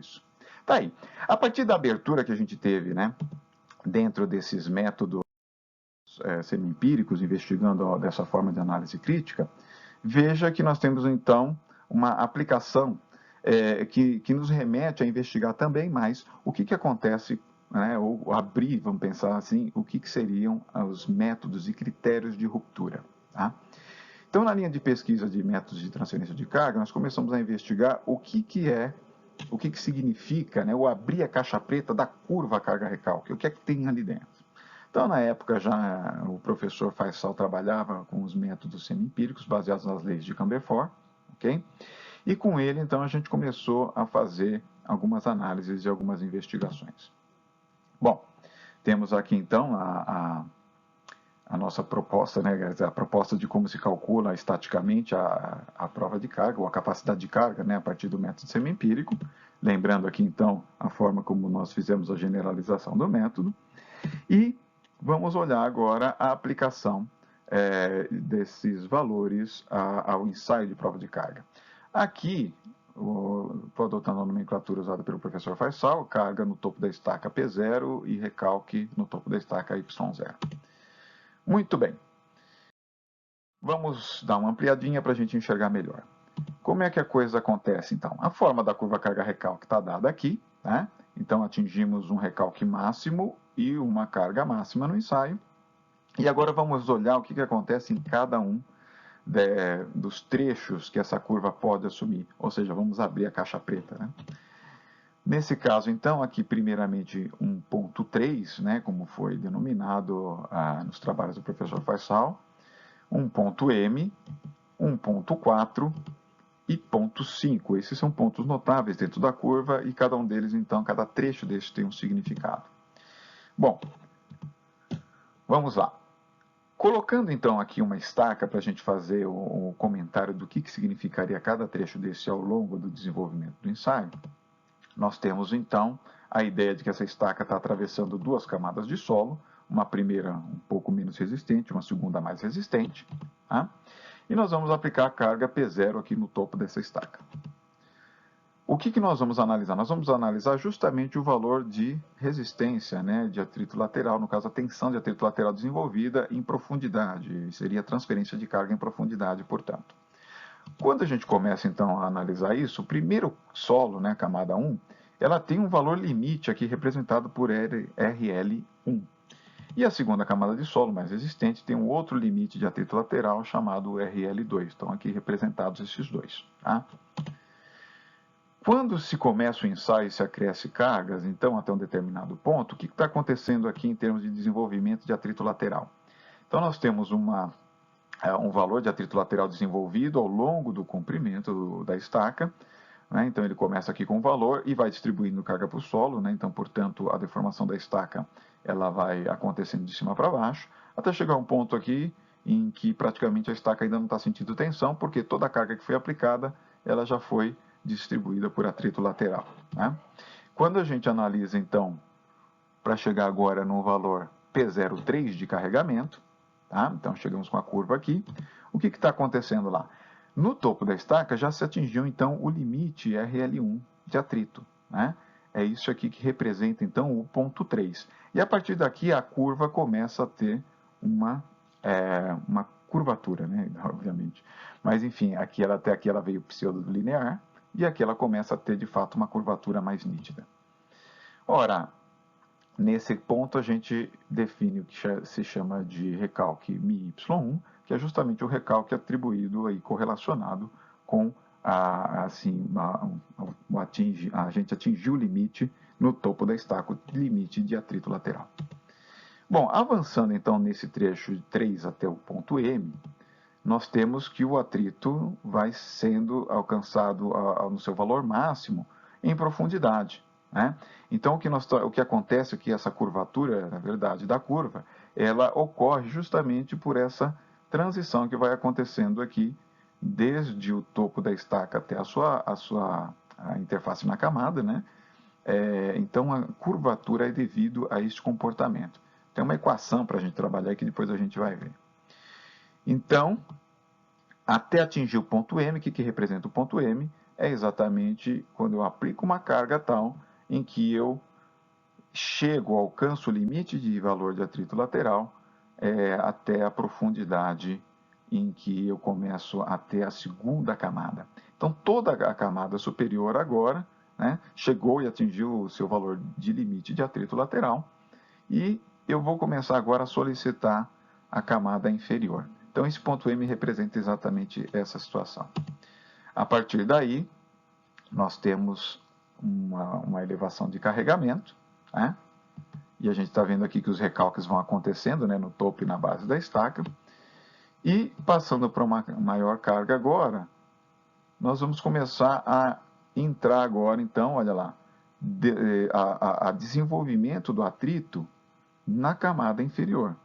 isso. Tá aí. A partir da abertura que a gente teve, né, dentro desses métodos semi-empíricos, investigando dessa forma de análise crítica, veja que nós temos, então, uma aplicação que nos remete a investigar também mais o que acontece, né, ou abrir, vamos pensar assim, o que seriam os métodos e critérios de ruptura. Tá? Então, na linha de pesquisa de métodos de transferência de carga, nós começamos a investigar o que significa, né, o abrir a caixa preta da curva carga-recalque, o que é que tem ali dentro. Então, na época, já o professor Faisal trabalhava com os métodos semi-empíricos baseados nas leis de Camberford, ok? E com ele, então, a gente começou a fazer algumas análises e algumas investigações. Bom, temos aqui, então, a nossa proposta, né, a proposta de como se calcula estaticamente a prova de carga, ou a capacidade de carga, né, a partir do método semi-empírico. Lembrando aqui, então, a forma como nós fizemos a generalização do método. E vamos olhar agora a aplicação desses valores ao ensaio de prova de carga. Aqui, estou adotando a nomenclatura usada pelo professor Faisal, carga no topo da estaca P0 e recalque no topo da estaca Y0. Muito bem. Vamos dar uma ampliadinha para a gente enxergar melhor. Como é que a coisa acontece, então? A forma da curva carga-recalque está dada aqui, né? Então, atingimos um recalque máximo e uma carga máxima no ensaio. E agora vamos olhar o que acontece em cada um dos trechos que essa curva pode assumir. Ou seja, vamos abrir a caixa preta, né? Nesse caso, então, aqui primeiramente um ponto 3, né, como foi denominado nos trabalhos do professor Faisal, um ponto M, um ponto 4 e ponto 5. Esses são pontos notáveis dentro da curva e cada um deles, então, cada trecho desse tem um significado. Bom, vamos lá. Colocando, então, aqui uma estaca para a gente fazer o comentário do que significaria cada trecho desse ao longo do desenvolvimento do ensaio, nós temos, então, a ideia de que essa estaca está atravessando duas camadas de solo, uma primeira um pouco menos resistente, uma segunda mais resistente, tá? E nós vamos aplicar a carga P0 aqui no topo dessa estaca. O que nós vamos analisar? Nós vamos analisar justamente o valor de resistência, né, de atrito lateral, no caso a tensão de atrito lateral desenvolvida em profundidade, seria a transferência de carga em profundidade, portanto. Quando a gente começa então a analisar isso, o primeiro solo, né, camada 1, ela tem um valor limite aqui representado por RL1. E a segunda camada de solo, mais resistente, tem um outro limite de atrito lateral chamado RL2. Estão aqui representados esses dois. Tá? Quando se começa o ensaio e se acresce cargas, então até um determinado ponto, o que está acontecendo aqui em termos de desenvolvimento de atrito lateral? Então nós temos um valor de atrito lateral desenvolvido ao longo do comprimento da estaca, né? Então ele começa aqui com um valor e vai distribuindo carga para o solo, né? Então, portanto, a deformação da estaca ela vai acontecendo de cima para baixo, até chegar a um ponto aqui em que praticamente a estaca ainda não está sentindo tensão, porque toda a carga que foi aplicada ela já foi distribuída por atrito lateral. Né? Quando a gente analisa, então, para chegar agora no valor P03 de carregamento, tá? Então chegamos com a curva aqui, o que está acontecendo lá? No topo da estaca já se atingiu, então, o limite RL1 de atrito. Né? É isso aqui que representa, então, o ponto 3. E a partir daqui a curva começa a ter uma curvatura, né? Obviamente. Mas, enfim, até aqui ela veio pseudo-linear, e aqui ela começa a ter, de fato, uma curvatura mais nítida. Ora, nesse ponto a gente define o que se chama de recalque μy1, que é justamente o recalque atribuído e correlacionado com a gente atingir o limite no topo da estaca, o limite de atrito lateral. Bom, avançando então nesse trecho de 3 até o ponto M, nós temos que o atrito vai sendo alcançado no seu valor máximo em profundidade. Né? Então, o que acontece é que essa curvatura, na verdade, da curva, ela ocorre justamente por essa transição que vai acontecendo aqui, desde o topo da estaca até a sua interface na camada. Né? Então, a curvatura é devido a este comportamento. Tem uma equação para a gente trabalhar que depois a gente vai ver. Então, até atingir o ponto M. O que representa o ponto M? É exatamente quando eu aplico uma carga tal em que eu alcanço o limite de valor de atrito lateral até a profundidade em que eu começo a ter a segunda camada. Então, toda a camada superior agora, né, chegou e atingiu o seu valor de limite de atrito lateral, e eu vou começar agora a solicitar a camada inferior. Então, esse ponto M representa exatamente essa situação. A partir daí, nós temos uma elevação de carregamento, né? E a gente está vendo aqui que os recalques vão acontecendo, né, no topo e na base da estaca. E passando para uma maior carga agora, nós vamos começar a entrar agora, então, olha lá, a desenvolvimento do atrito na camada inferior,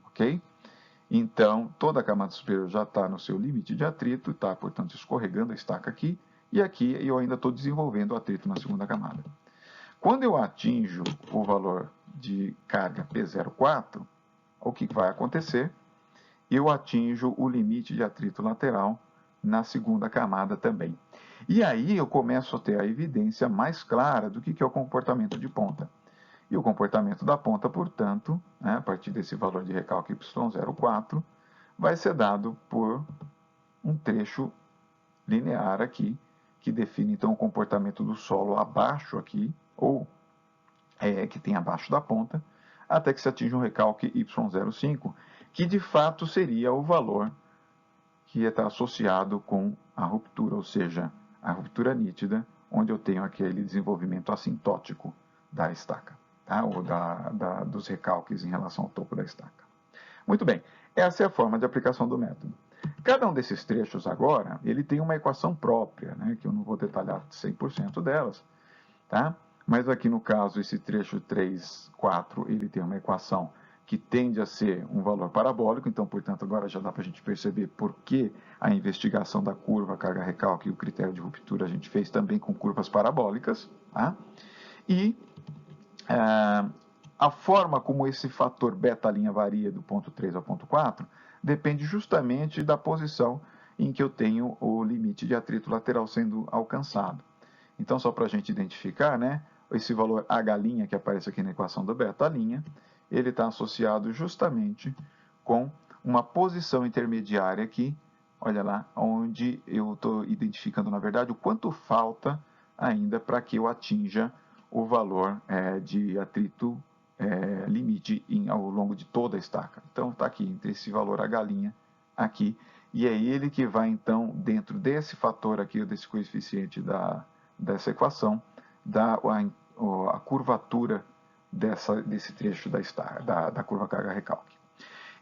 ok? Então, toda a camada superior já está no seu limite de atrito, está, portanto, escorregando a estaca aqui, e aqui eu ainda estou desenvolvendo o atrito na segunda camada. Quando eu atinjo o valor de carga P04, o que vai acontecer? Eu atinjo o limite de atrito lateral na segunda camada também. E aí eu começo a ter a evidência mais clara do que é o comportamento de ponta. E o comportamento da ponta, portanto, né, a partir desse valor de recalque Y04, vai ser dado por um trecho linear aqui, que define então o comportamento do solo abaixo aqui, ou que tem abaixo da ponta, até que se atinja um recalque Y05, que de fato seria o valor que está associado com a ruptura, ou seja, a ruptura nítida, onde eu tenho aquele desenvolvimento assintótico da estaca, tá? Ou dos recalques em relação ao topo da estaca. Muito bem, essa é a forma de aplicação do método. Cada um desses trechos agora, ele tem uma equação própria, né, que eu não vou detalhar 100% delas, tá? Mas aqui no caso, esse trecho 3, 4, ele tem uma equação que tende a ser um valor parabólico, então, portanto, agora já dá para a gente perceber por que a investigação da curva carga-recalque e o critério de ruptura a gente fez também com curvas parabólicas, tá? E a forma como esse fator beta' varia do ponto 3 ao ponto 4 depende justamente da posição em que eu tenho o limite de atrito lateral sendo alcançado. Então, só para a gente identificar, né, esse valor H' que aparece aqui na equação da beta', ele está associado justamente com uma posição intermediária aqui, olha lá, onde eu estou identificando, na verdade, o quanto falta ainda para que eu atinja o valor de atrito limite ao longo de toda a estaca. Então, está aqui, entre esse valor H' aqui, e é ele que vai, então, dentro desse fator aqui, desse coeficiente dessa equação, dar a curvatura desse trecho da curva carga-recalque.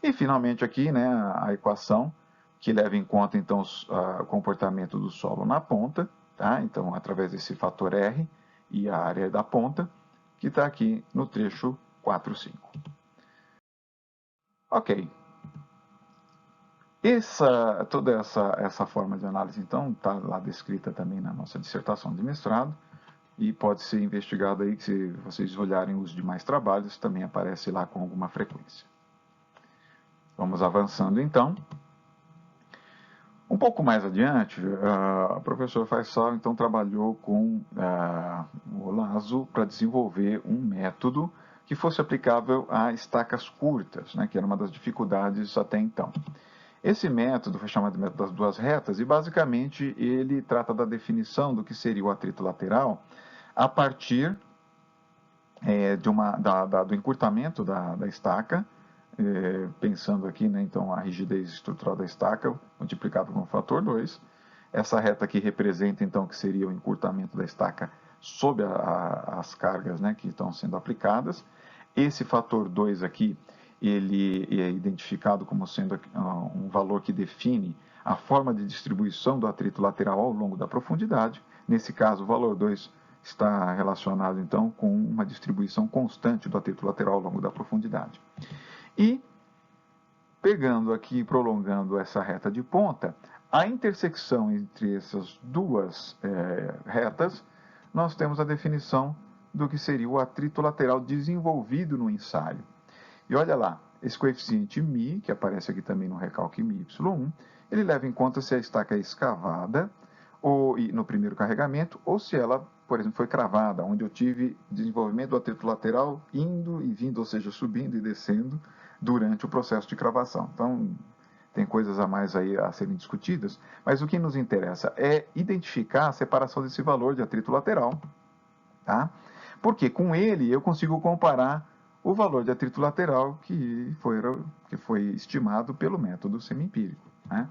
E, finalmente, aqui, né, a equação que leva em conta, então, o comportamento do solo na ponta, tá? Então, através desse fator R e a área da ponta, que está aqui no trecho 4, 5. Ok. Toda essa forma de análise, então, está lá descrita também na nossa dissertação de mestrado, e pode ser investigado aí, que se vocês olharem os demais trabalhos, também aparece lá com alguma frequência. Vamos avançando, então. Um pouco mais adiante, a professora Faisal, então, trabalhou com o Lazo para desenvolver um método que fosse aplicável a estacas curtas, né, que era uma das dificuldades até então. Esse método foi chamado de método das duas retas e, basicamente, ele trata da definição do que seria o atrito lateral a partir do encurtamento da estaca, pensando aqui, né, então, a rigidez estrutural da estaca multiplicado com o fator 2. Essa reta aqui representa, então, que seria o encurtamento da estaca sob as cargas, né, que estão sendo aplicadas. Esse fator 2 aqui, ele é identificado como sendo um valor que define a forma de distribuição do atrito lateral ao longo da profundidade. Nesse caso, o valor 2 está relacionado, então, com uma distribuição constante do atrito lateral ao longo da profundidade. E, pegando aqui e prolongando essa reta de ponta, a intersecção entre essas duas retas, nós temos a definição do que seria o atrito lateral desenvolvido no ensaio. E olha lá, esse coeficiente μ, que aparece aqui também no recalque μy1, ele leva em conta se a estaca é escavada ou no primeiro carregamento, ou se ela, por exemplo, foi cravada, onde eu tive desenvolvimento do atrito lateral indo e vindo, ou seja, subindo e descendo durante o processo de cravação. Então, tem coisas a mais aí a serem discutidas, mas o que nos interessa é identificar a separação desse valor de atrito lateral, tá? Porque com ele eu consigo comparar o valor de atrito lateral que foi estimado pelo método semi-empírico, né?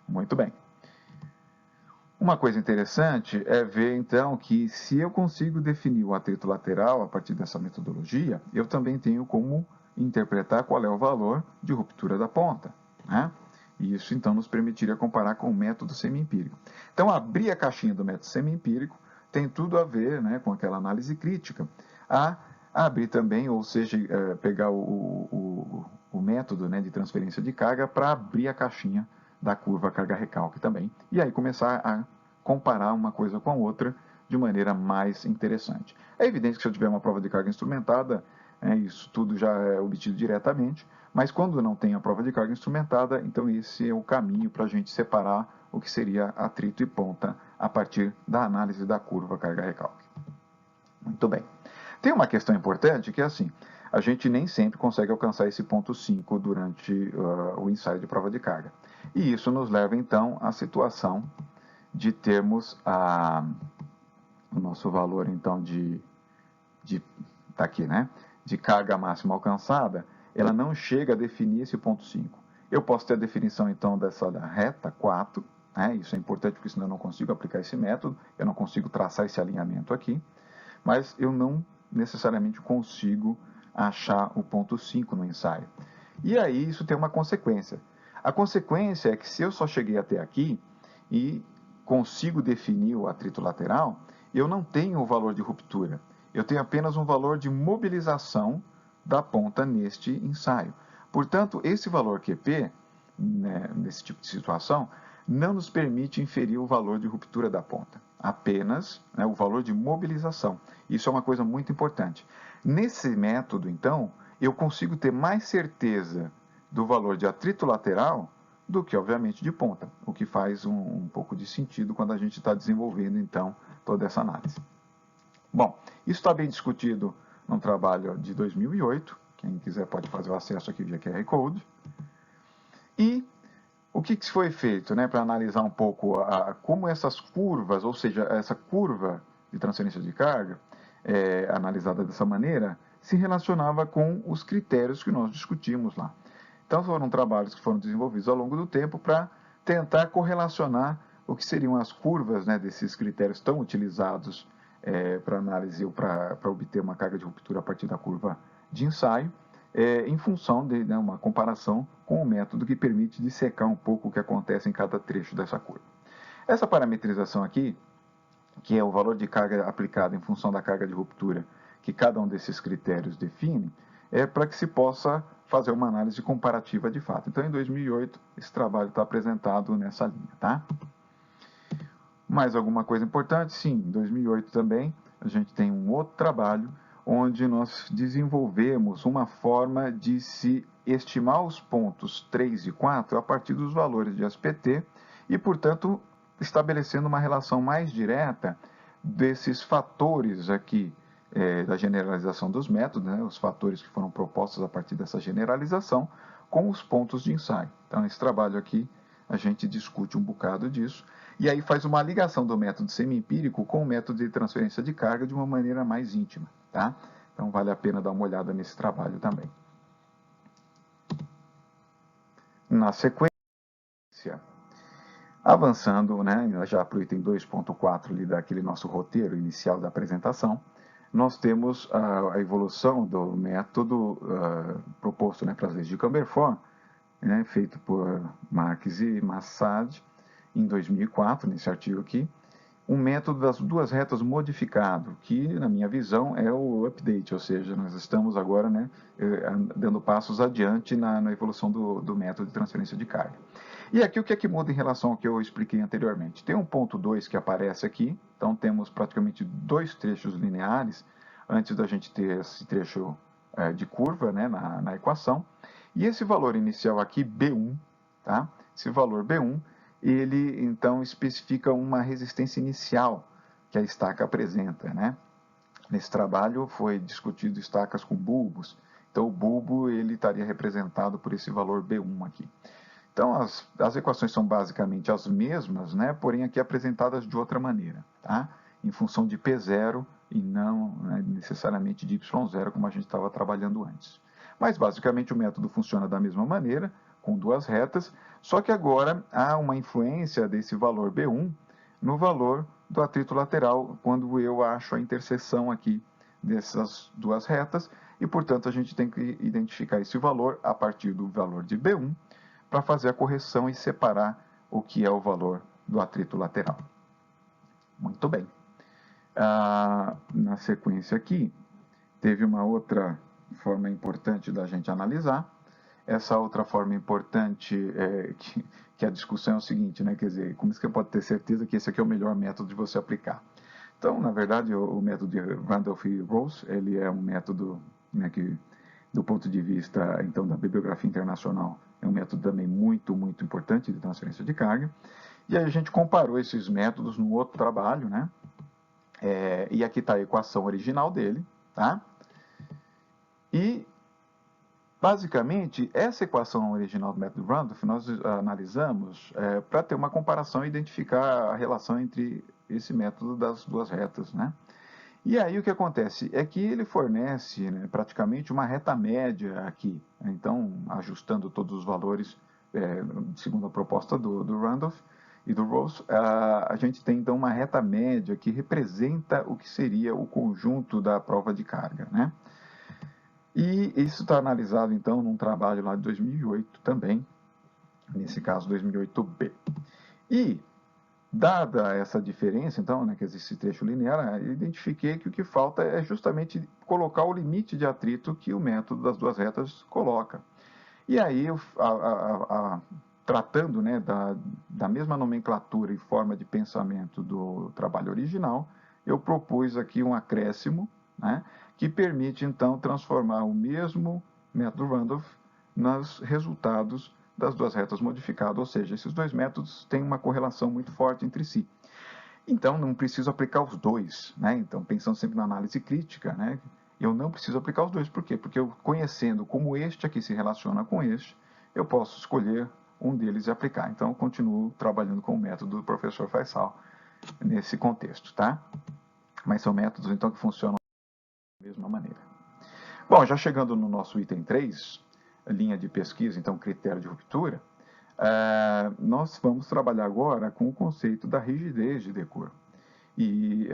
Muito bem. Uma coisa interessante é ver, então, que se eu consigo definir o atrito lateral a partir dessa metodologia, eu também tenho como interpretar qual é o valor de ruptura da ponta, né? E isso, então, nos permitiria comparar com o método semi-empírico. Então, abrir a caixinha do método semi-empírico tem tudo a ver, né, com aquela análise crítica, a abrir também, ou seja, pegar o método, né, de transferência de carga para abrir a caixinha da curva carga-recalque também, e aí começar a comparar uma coisa com a outra de maneira mais interessante. É evidente que se eu tiver uma prova de carga instrumentada, isso tudo já é obtido diretamente, mas quando não tem a prova de carga instrumentada, então esse é o caminho para a gente separar o que seria atrito e ponta a partir da análise da curva carga-recalque. Muito bem. Tem uma questão importante que é assim, a gente nem sempre consegue alcançar esse ponto 5 durante o ensaio de prova de carga. E isso nos leva, então, à situação de termos o nosso valor, então, tá aqui, né? De carga máxima alcançada, ela não chega a definir esse ponto 5. Eu posso ter a definição, então, dessa da reta 4, né? Isso é importante porque senão eu não consigo aplicar esse método, eu não consigo traçar esse alinhamento aqui, mas eu não necessariamente consigo achar o ponto 5 no ensaio. E aí isso tem uma consequência. A consequência é que se eu só cheguei até aqui e consigo definir o atrito lateral, eu não tenho o valor de ruptura. Eu tenho apenas um valor de mobilização da ponta neste ensaio. Portanto, esse valor QP, né, nesse tipo de situação, não nos permite inferir o valor de ruptura da ponta, apenas, né, o valor de mobilização. Isso é uma coisa muito importante. Nesse método, então, eu consigo ter mais certeza do valor de atrito lateral do que, obviamente, de ponta, o que faz um pouco de sentido quando a gente está desenvolvendo, então, toda essa análise. Bom, isso está bem discutido num trabalho de 2008, quem quiser pode fazer o acesso aqui via QR Code. E o que foi feito, né, para analisar um pouco como essas curvas, ou seja, essa curva de transferência de carga, analisada dessa maneira, se relacionava com os critérios que nós discutimos lá. Então, foram trabalhos que foram desenvolvidos ao longo do tempo para tentar correlacionar o que seriam as curvas, né, desses critérios tão utilizados para análise ou para obter uma carga de ruptura a partir da curva de ensaio, em função de, né, uma comparação com o método que permite dissecar um pouco o que acontece em cada trecho dessa curva. Essa parametrização aqui, que é o valor de carga aplicado em função da carga de ruptura que cada um desses critérios define, é para que se possa fazer uma análise comparativa de fato. Então, em 2008, esse trabalho está apresentado nessa linha, tá? Mais alguma coisa importante? Sim, em 2008 também, a gente tem um outro trabalho onde nós desenvolvemos uma forma de se estimar os pontos 3 e 4 a partir dos valores de SPT e, portanto, estabelecendo uma relação mais direta desses fatores aqui da generalização dos métodos, né, os fatores que foram propostos a partir dessa generalização, com os pontos de ensaio. Então, esse trabalho aqui, a gente discute um bocado disso, e aí faz uma ligação do método semi-empírico com o método de transferência de carga de uma maneira mais íntima, tá? Então, vale a pena dar uma olhada nesse trabalho também. Na sequência, avançando, né, já para o item 2.4 ali daquele nosso roteiro inicial da apresentação, nós temos a evolução do método proposto, né, para as leis de Camberfort, né, feito por Marques e Massad em 2004, nesse artigo aqui, um método das duas retas modificado, que, na minha visão, é o update, ou seja, nós estamos agora, né, dando passos adiante na evolução do método de transferência de carga. E aqui o que é que muda em relação ao que eu expliquei anteriormente? Tem um ponto 2 que aparece aqui, então temos praticamente dois trechos lineares, antes da gente ter esse trecho de curva, né, na equação, e esse valor inicial aqui, B1, tá? Esse valor B1, ele então especifica uma resistência inicial que a estaca apresenta, né? Nesse trabalho foi discutido estacas com bulbos, então o bulbo ele estaria representado por esse valor B1 aqui. Então as equações são basicamente as mesmas, né? Porém aqui apresentadas de outra maneira, tá? Em função de P0 e não, né, necessariamente de Y0 como a gente estava trabalhando antes. Mas basicamente o método funciona da mesma maneira, com duas retas, só que agora há uma influência desse valor B1 no valor do atrito lateral, quando eu acho a interseção aqui dessas duas retas, e portanto a gente tem que identificar esse valor a partir do valor de B1 para fazer a correção e separar o que é o valor do atrito lateral. Muito bem. Na sequência aqui, teve uma outra forma importante da gente analisar. Essa outra forma importante que a discussão é o seguinte, né? Quer dizer, como você pode ter certeza que esse aqui é o melhor método de você aplicar? Então, na verdade, o método de Randolph e Rose, ele é um método, né, que, do ponto de vista então da bibliografia internacional, é um método também muito importante de transferência de carga. E aí a gente comparou esses métodos no outro trabalho, né? E aqui está a equação original dele, tá? E basicamente, essa equação original do método Randolph nós analisamos para ter uma comparação e identificar a relação entre esse método das duas retas, né? E aí o que acontece é que ele fornece, né, praticamente uma reta média aqui. Então, ajustando todos os valores segundo a proposta do Randolph e do Rose, a gente tem então uma reta média que representa o que seria o conjunto da prova de carga, né? E isso está analisado, então, num trabalho lá de 2008 também, nesse caso 2008B. E, dada essa diferença, então, né, que existe esse trecho linear, eu identifiquei que o que falta é justamente colocar o limite de atrito que o método das duas retas coloca. E aí, tratando, né, da mesma nomenclatura e forma de pensamento do trabalho original, eu propus aqui um acréscimo, né, que permite, então, transformar o mesmo método Randolph nos resultados das duas retas modificadas, ou seja, esses dois métodos têm uma correlação muito forte entre si. Então, não preciso aplicar os dois, né? Então, pensando sempre na análise crítica, né? Eu não preciso aplicar os dois. Por quê? Porque eu, conhecendo como este aqui se relaciona com este, eu posso escolher um deles e aplicar. Então, eu continuo trabalhando com o método do professor Faisal nesse contexto, tá? Mas são métodos, então, que funcionam da mesma maneira. Bom, já chegando no nosso item 3, linha de pesquisa, então, critério de ruptura, nós vamos trabalhar agora com o conceito da rigidez de decor. E